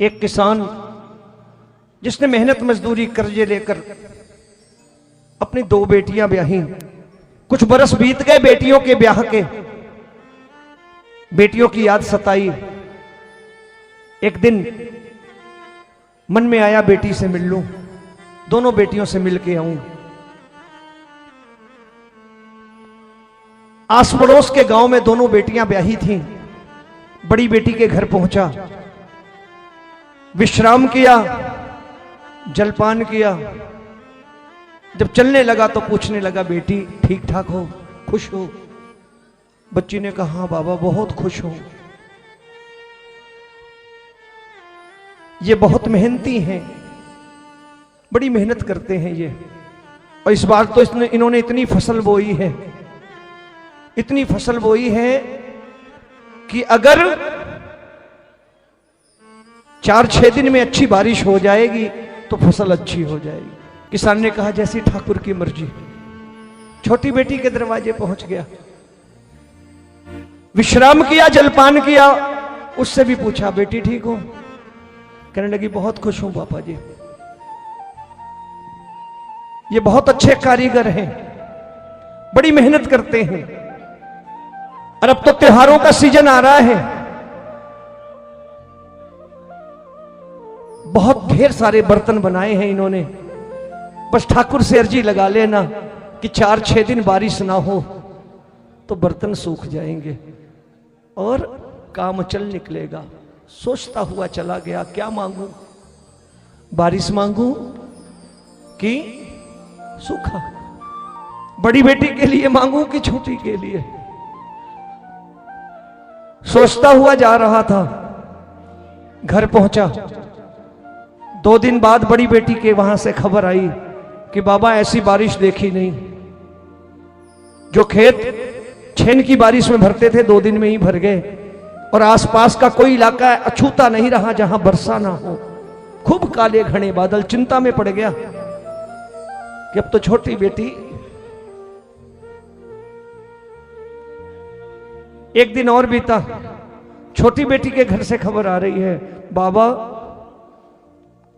एक किसान जिसने मेहनत मजदूरी कर्जे लेकर अपनी 2 बेटियां ब्याही। कुछ बरस बीत गए बेटियों के ब्याह के, बेटियों की याद सताई। एक दिन मन में आया बेटी से मिल लूं, दोनों बेटियों से मिल के आऊं। आस पड़ोस के गांव में दोनों बेटियां ब्याही थीं। बड़ी बेटी के घर पहुंचा, विश्राम किया, जलपान किया। जब चलने लगा तो पूछने लगा, बेटी ठीक ठाक हो, खुश हो? बच्ची ने कहा, हाँ बाबा बहुत खुश हूं। ये बहुत मेहनती हैं, बड़ी मेहनत करते हैं ये, और इस बार तो इन्होंने इतनी फसल बोई है, इतनी फसल बोई है कि अगर 4-6 दिन में अच्छी बारिश हो जाएगी तो फसल अच्छी हो जाएगी। किसान ने कहा, जैसी ठाकुर की मर्जी। छोटी बेटी के दरवाजे पहुंच गया, विश्राम किया, जलपान किया। उससे भी पूछा, बेटी ठीक हो? कहने लगी, बहुत खुश हूं पापा जी, ये बहुत अच्छे कारीगर हैं, बड़ी मेहनत करते हैं, और अब तो त्योहारों का सीजन आ रहा है, बहुत ढेर सारे बर्तन बनाए हैं इन्होंने। बस ठाकुर से अर्जी लगा लेना कि 4-6 दिन बारिश ना हो तो बर्तन सूख जाएंगे और काम चल निकलेगा। सोचता हुआ चला गया, क्या मांगू? बारिश मांगू कि सूखा? बड़ी बेटी के लिए मांगू कि छोटी के लिए? सोचता हुआ जा रहा था, घर पहुंचा। 2 दिन बाद बड़ी बेटी के वहां से खबर आई कि बाबा ऐसी बारिश देखी नहीं। जो खेत छेन की बारिश में भरते थे 2 दिन में ही भर गए, और आसपास का कोई इलाका अछूता नहीं रहा जहां वर्षा ना हो। खूब काले घने बादल। चिंता में पड़ गया कि अब तो छोटी बेटी। एक दिन और बीता, छोटी बेटी के घर से खबर आ रही है, बाबा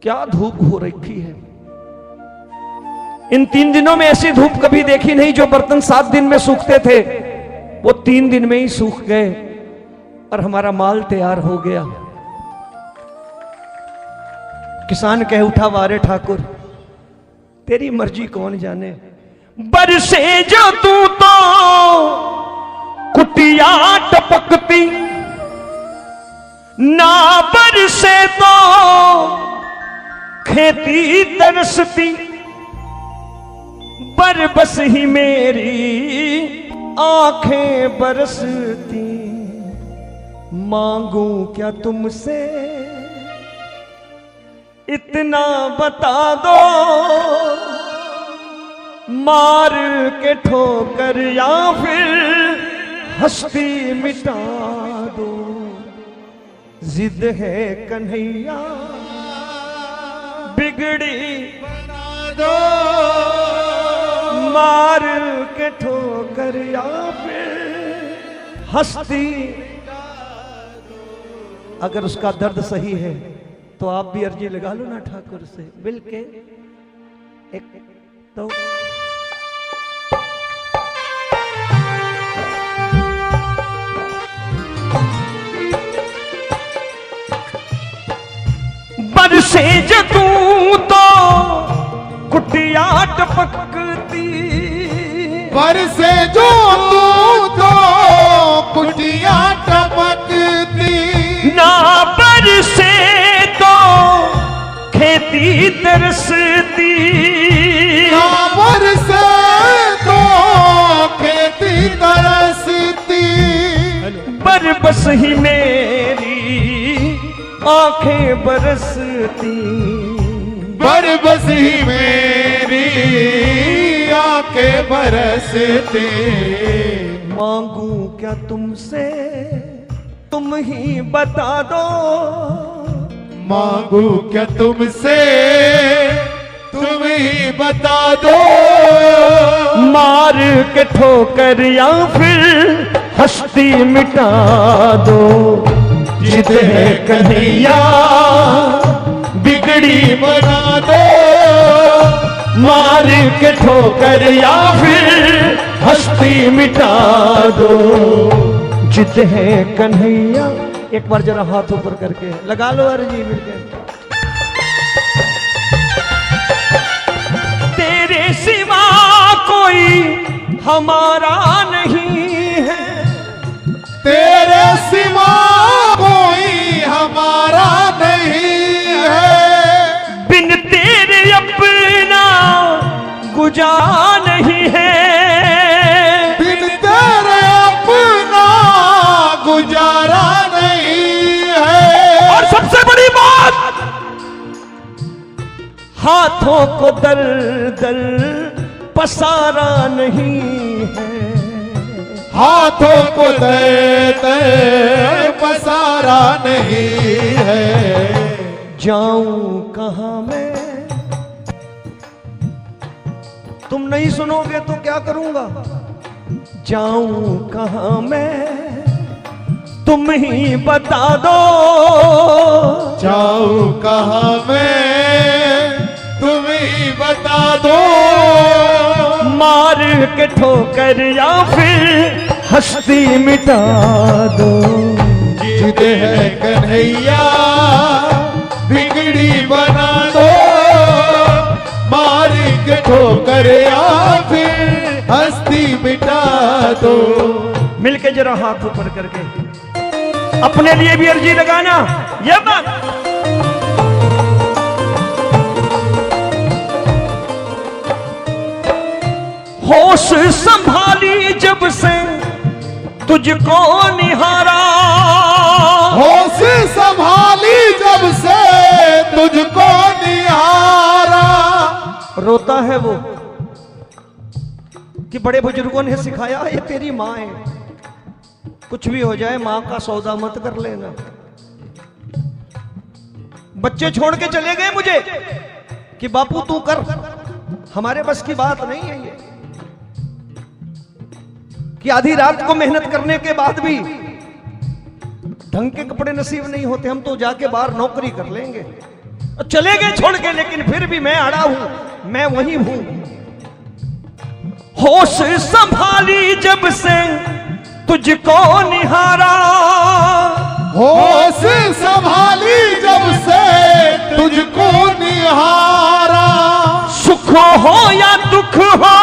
क्या धूप हो रखी है, इन 3 दिनों में ऐसी धूप कभी देखी नहीं। जो बर्तन 7 दिन में सूखते थे वो 3 दिन में ही सूख गए, और हमारा माल तैयार हो गया। किसान कह उठा, वारे ठाकुर तेरी मर्जी कौन जाने। बरसे जो तू तो कुटिया टपकती, ना बरसे तो खेती तरसती। बरबस ही मेरी आंखें बरसती, मांगू क्या तुमसे इतना बता दो। मार के ठोकर या फिर हस्ती मिटा दो। जिद है कन्हैया बिगड़ी बना दो। मार के ठोकर या फिर हस्ती। अगर उसका दर्द सही है तो आप भी अर्जी लगा लो ना ठाकुर से मिलके। एक तो बरसे जो तू तो कुटिया टपकती। बरसे जो तू तो कुटिया टपकती। ना बरसे तो खेती तरसती। ना बरसे तो खेती तरसती। बरबस ही मेरी आंखें बरसती। बरबस ही मेरी आंखें बरसती। मांगू क्या तुमसे तुम ही बता दो। मांगू क्या तुमसे तुम ही बता दो। मार के ठोकर या फिर हस्ती मिटा दो। जिद है कन्हैया बिगड़ी बना दो, मार के ठोकर या फिर हस्ती मिटा दो। जिद है कन्हैया, एक बार जरा हाथ ऊपर करके लगा लो अर्जी मिलके। तेरे सिवा कोई हमारा नहीं है, तेरे सिवा कोई हमारा नहीं है, बिन तेरे अपना गुजारा नहीं है, बिन तेरे अपना गुजारा नहीं है। और सबसे बड़ी बात, हाथों को दर दर पसारा नहीं है, हाथों को दे पसारा नहीं है। जाऊं कहां मैं, तुम नहीं सुनोगे तो क्या करूंगा। जाऊं कहां मैं, तुम ही बता दो। जाऊं कहां मैं, तुम ही बता दो। मार के ठोकर या फिर हस्ती मिटा दो। जिद है कन्हैया बिगड़ी बना दो, मार के ठोकर या फिर हस्ती मिटा दो। मिलके जरा हाथ ऊपर करके अपने लिए भी अर्जी लगाना। ये बात होश संभाली जब से तुझको निहारा, होश संभाली जब से तुझको निहारा। रोता है वो कि बड़े बुजुर्गों ने सिखाया ये तेरी माँ है, कुछ भी हो जाए माँ का सौदा मत कर लेना। बच्चे छोड़ के चले गए मुझे कि बापू तू कर, हमारे बस की बात नहीं है ये कि आधी रात को मेहनत करने के बाद भी ढंग के कपड़े नसीब नहीं होते, हम तो जाके बाहर नौकरी कर लेंगे। और चले गए छोड़ के, लेकिन फिर भी मैं अड़ा हूं, मैं वही हूं। होश संभाली जब से तुझको निहारा, होश संभाली जब से तुझको निहारा। सुख हो या दुख हो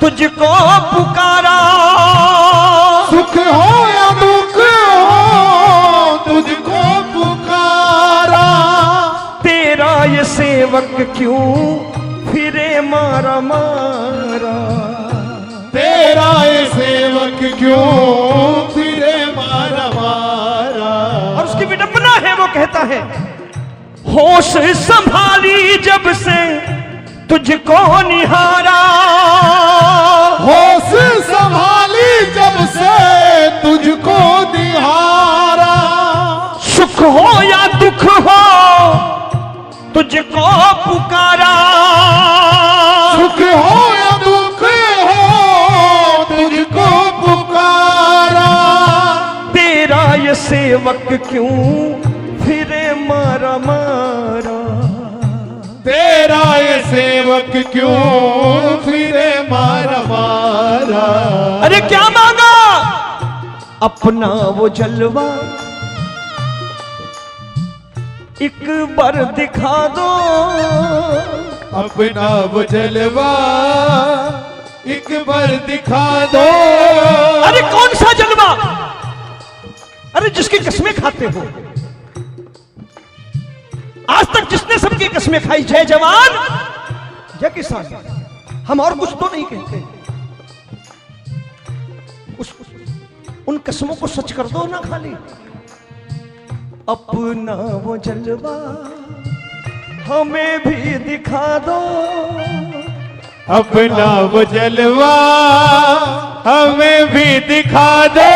तुझको पुकारा, सुख हो या दुख हो तुझको पुकारा। तेरा ये सेवक क्यों फिरे मारा मारा, तेरा ये सेवक क्यों फिरे मारा मारा। और उसकी विडंबना है, वो कहता है होश संभाली जब से तुझको निहारा, होश संभाली जब से तुझको निहारा। सुख हो या दुख हो तुझको पुकारा, सुख हो या दुख हो तुझको पुकारा। तेरा ये सेवक क्यों फिरे मारा मारा, तेरा ये सेवक क्यों फिरे मारा मारा। अरे क्या मांगा, अपना वो जलवा एक बार दिखा दो, अपना वो जलवा एक बार दिखा दो। अरे कौन सा जलवा, अरे जिसकी कसमें खाते हो, आज तक जिसने सबकी कसमें खाई, जय जवान जय किसान, हम और कुछ तो नहीं कहते। उन कसमों को सच कर दो ना खाली। अपना वो जलवा हमें भी दिखा दो, अपना वो जलवा हमें भी दिखा दो।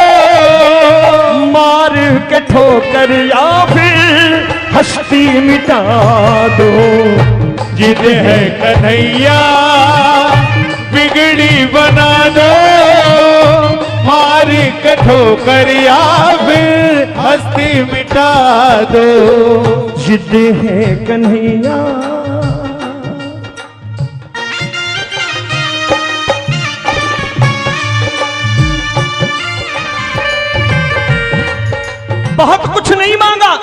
मार के ठोकर या फिर हस्ती मिटा दो। जिद है कन्हैया बिगड़ी बना दो, मार के ठोकर या फिर हस्ती मिटा दो। जिद है कन्हैया, बहुत कुछ नहीं मांगा।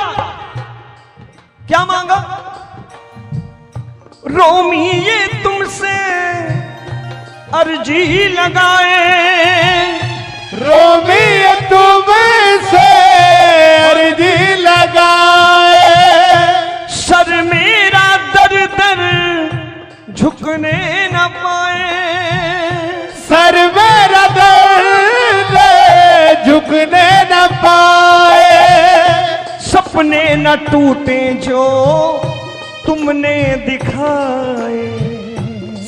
क्या मांगा? रोमी ये तुमसे अर्जी लगाए, रोमी तुमसे अर्जी लगाए, सर मेरा दर दर झुकने न पाए, सर मेरा दर्द झुकने न पाए, सपने न टूटे जो तुमने दिखाए,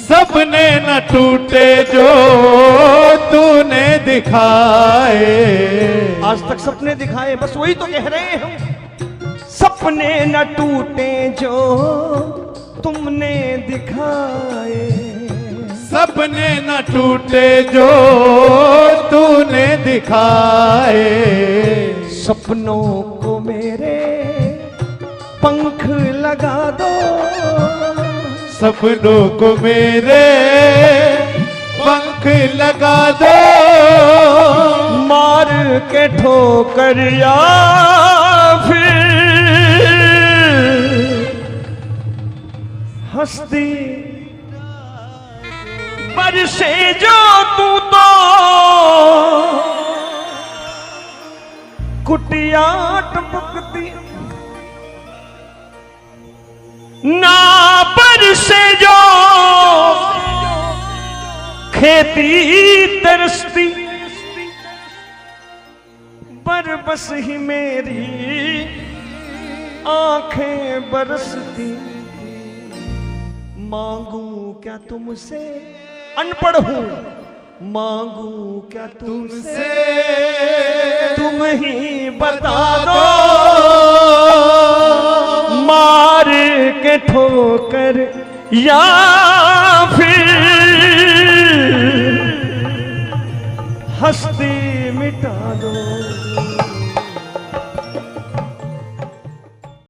सपने न टूटे जो तूने दिखाए। आज तक सपने दिखाए, बस वही तो कह रहे हैं हम। सपने न टूटे जो तुमने दिखाए, सपने न टूटे जो तूने दिखाए। सपनों को मेरे पंख लगा दो, सपनों को मेरे पंख लगा दो, मार के ठोकर या फिर हंसती बरसे जो तू तो कुटिया टपकती, ना बरसे जो खेती तरसती, पर बस ही मेरी आंखें बरसती। मांगू क्या तुमसे, अनपढ़ हूं, मांगू क्या तुमसे, तुम ही बता दो, मार के ठोकर या फिर हंसती मिटा दो।